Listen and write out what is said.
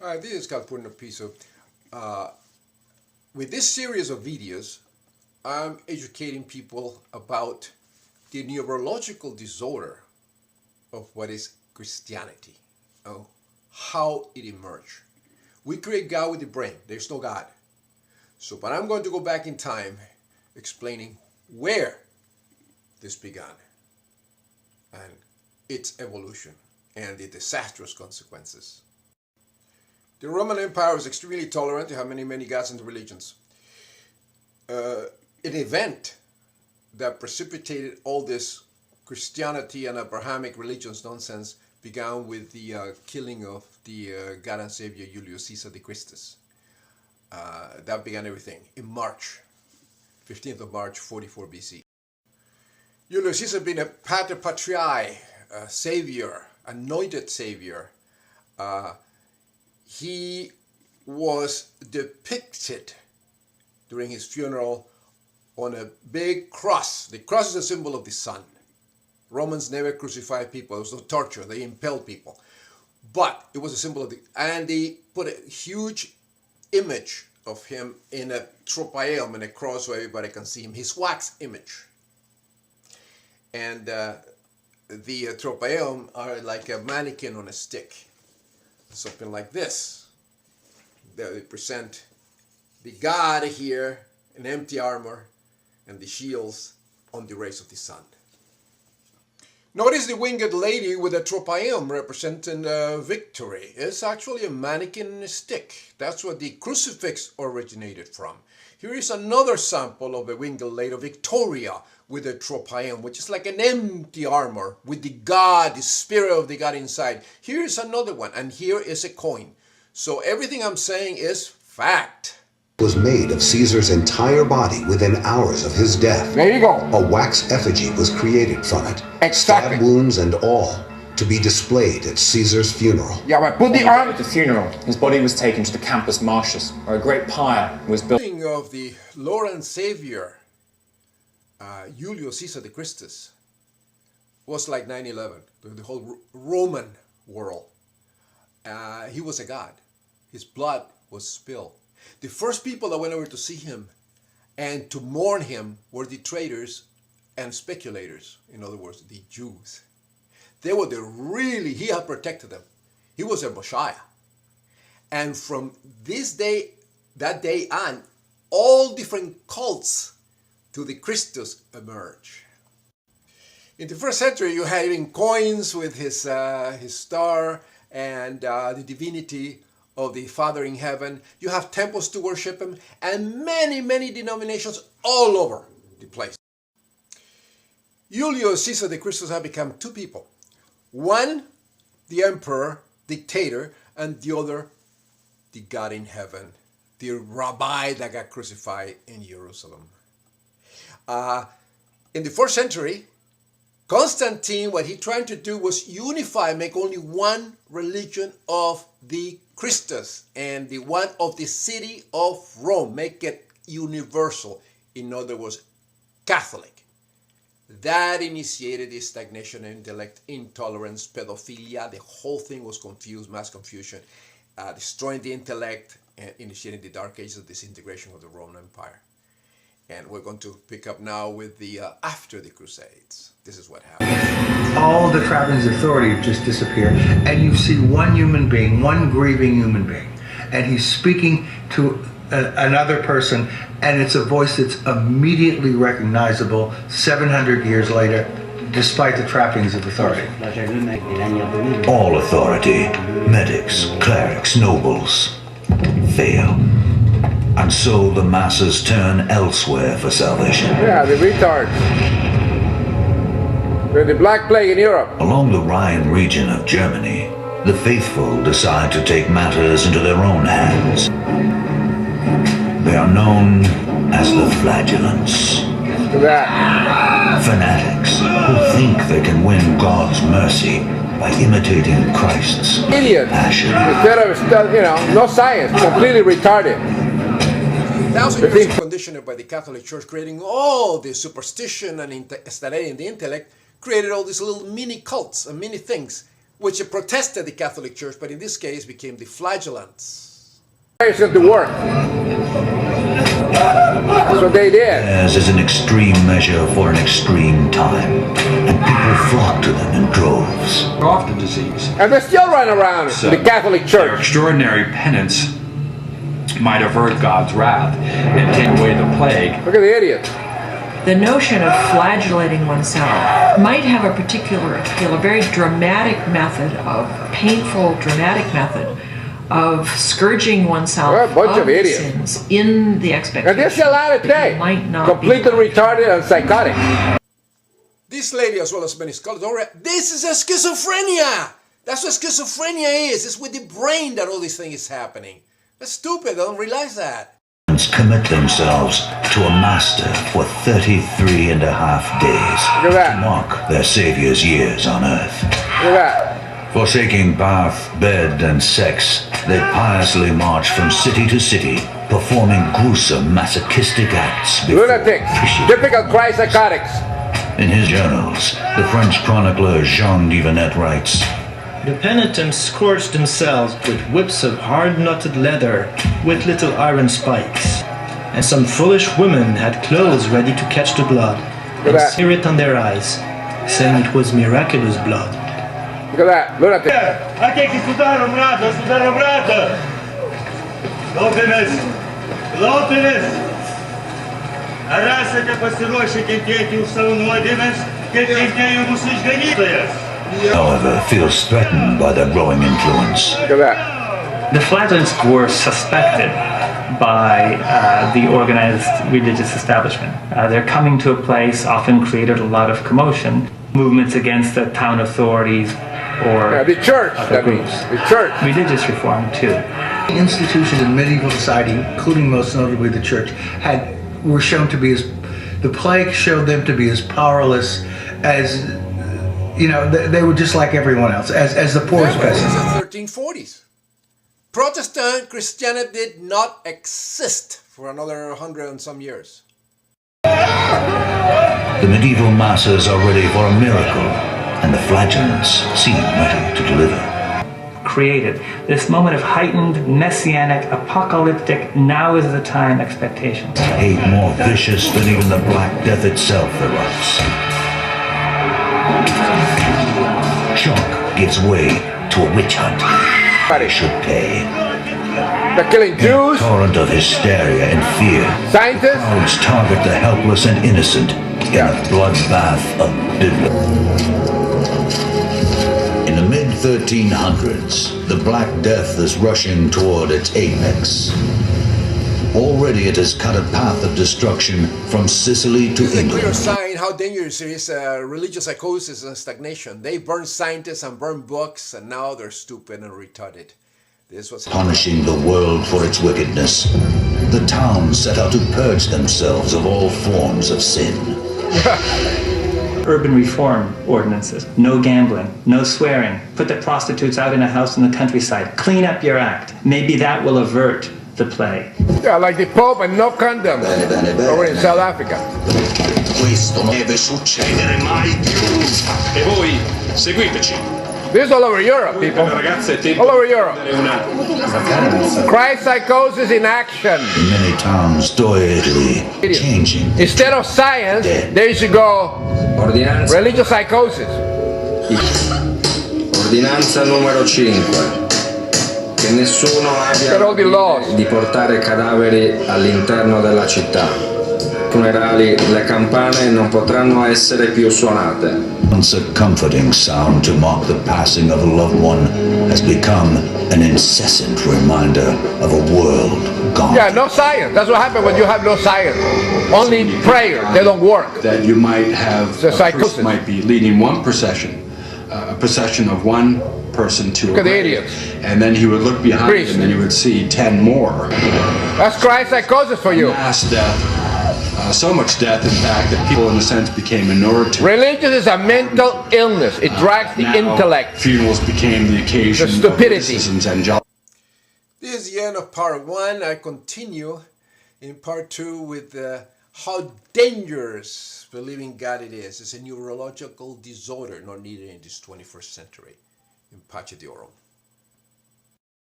This is Calpurno Piso. With this series of videos, I'm educating people about the neurological disorder of what is Christianity, how it emerged. We create God with the brain. There's no God. But I'm going to go back in time explaining where this began and its evolution and the disastrous consequences. The Roman Empire was extremely tolerant. They had many gods and religions. An event that precipitated all this Christianity and Abrahamic religions nonsense began with the killing of the God and Savior Julius Caesar the Christus. That began everything in March, 15th of March, 44 BC. Julius Caesar being a pater patriae, a savior, anointed savior, he was depicted during his funeral on a big cross. The cross is a symbol of the sun. Romans never crucified people. It was no torture. They impaled people. But it was a symbol of and they put a huge image of him in a tropaeum, in a cross so everybody can see him, his wax image. And the tropaeum are like a mannequin on a stick. Something like this. They present the God here in empty armor and the shields on the rays of the sun. Notice the winged lady with a tropaeum representing victory. It's actually a mannequin and a stick. That's what the crucifix originated from. Here is another sample of a winged lady, Victoria, with a tropaeum, which is like an empty armor with the God, the spirit of the God inside. Here is another one, and here is a coin. So everything I'm saying is fact. Was made of Caesar's entire body within hours of his death. There you go. A wax effigy was created from it. Exactly. Stab wounds and all, to be displayed at Caesar's funeral. Yeah, but put the arm. At the funeral, his body was taken to the Campus Martius, where a great pyre was built. Of the Lord and Savior, Julius Caesar the Christus, was like 9/11, the whole Roman world. He was a god. His blood was spilled. The first people that went over to see him and to mourn him were the traders and speculators. In other words, the Jews. They were he had protected them. He was their Messiah. And from that day on, all different cults to the Christus emerge. In the first century, you had even coins with his star and the divinity of the Father in heaven. You have temples to worship him, and many denominations all over the place. Julius Caesar the Christus had become two people. One, the emperor, dictator, and the other, the God in heaven, the rabbi that got crucified in Jerusalem. In the 4th century, Constantine, what he tried to do was unify, make only one religion of the Christus and the one of the city of Rome, make it universal. In other words, Catholic. That initiated the stagnation of intellect, intolerance, pedophilia. The whole thing was confused, mass confusion, destroying the intellect and initiating the dark ages of disintegration of the Roman Empire. And we're going to pick up now with the after the Crusades. This is what happened. All the trappings of authority just disappear, and you see one human being, one grieving human being, and he's speaking to another person, and it's a voice that's immediately recognizable 700 years later, despite the trappings of authority. All authority, medics, clerics, nobles, fail. And so the masses turn elsewhere for salvation. Yeah, the retards. The Black Plague in Europe. Along the Rhine region of Germany, the faithful decide to take matters into their own hands. They are known as the flagellants. Fanatics who think they can win God's mercy by imitating Christ's passion. Instead of, no science, completely retarded. Thousands of years conditioned by the Catholic Church, creating all this superstition and studying the intellect, created all these little mini cults and mini things which protested the Catholic Church, but in this case became the flagellants. It's going to work. That's what they did. Theirs is an extreme measure for an extreme time, and people flock to them in droves. Off the disease. And they still run around the Catholic Their Church. extraordinary penance might avert God's wrath and take away the plague. Look at the idiot. The notion of flagellating oneself might have a particular appeal, a very dramatic method of painful, dramatic method of scourging oneself Well, a bunch of the idiots. sins in the expectation And they're still at it today. that you might not Completely be retarded and psychotic. This lady, as well as many scholars, this is a schizophrenia! That's what schizophrenia is. It's with the brain that all this thing is happening. That's stupid. They don't realize that. Commit themselves to a master for 33 and a half days Look at that. to mark their Savior's years on earth. Look at that. Forsaking bath, bed, and sex, they piously march from city to city, performing gruesome masochistic acts before Lunatics. fishing. Typical Christ psychotics. In his journals, the French chronicler Jean Divanet writes, The penitents scourged themselves with whips of hard-knotted leather with little iron spikes, and some foolish women had clothes ready to catch the blood and that. sear it on their eyes, saying it was miraculous blood. Look at that. Lunatic. however, feels threatened by their growing influence. Look at that. The flagellants were suspected by the organized religious establishment. Their coming to a place often created a lot of commotion, movements against the town authorities or The church, other that means. groups. The church. Religious reform too. Institutions in medieval society, including most notably the church, were shown to be the plague showed them to be as powerless as, they were just like everyone else, as the poorest Remember, this peasants. is the 1340s. Protestant Christianity did not exist for another 100 and some years. The medieval masses are ready for a miracle, and the flagellants seem ready to deliver. Created this moment of heightened, messianic, apocalyptic, now is the time expectation. Hate more vicious than even the Black Death itself, the writes. Shock gives way to a witch hunt. They should pay. They're killing In a Jews, torrent of hysteria and fear, scientists. crowds target the helpless and innocent in a bloodbath of bigotry. In the mid-1300s, the Black Death is rushing toward its apex. Already it has cut a path of destruction from Sicily to This is a clear England. sign how dangerous it is religious psychosis and stagnation. They burn scientists and burn books, and now they're stupid and retarded. This was Punishing the world for its wickedness, the towns set out to purge themselves of all forms of sin. Urban reform ordinances. No gambling, no swearing. Put the prostitutes out in a house in the countryside. Clean up your act. Maybe that will avert the plague. Yeah, like the Pope and no condoms over in South Africa. Questo non deve succedere mai più. E voi seguiteci. This is all over Europe, people. Ragazze, è tempo All over di Europe. una Christ psychosis in action. In many towns, Italy, changing. Instead of science, there should go Ordinanza, religious psychosis. ordinanza numero 5. Che nessuno abbia Per all the laws. di portare cadaveri all'interno della città. Funerali, le campane non potranno essere più suonate. Once a comforting sound to mark the passing of a loved one has become an incessant reminder of a world gone. Yeah, no science. That's what happens when you have no science. Only prayer. They don't work. that you might have The psychosis. might be leading one procession, a procession of one person to Look a at the grave, idiots. and then he would look behind Priest. him and he would see 10 more. That's Christ psychosis for you. Mass death, so much death, in fact, that people, in a sense, became inured to. Religion is a mental illness. It drags the Now, intellect. Funerals became the occasion The of stupidity. witticisms and jealousy. This is the end of part 1. I continue in part 2 with how dangerous believing God it is. It's a neurological disorder not needed in this 21st century. in pace Deorum.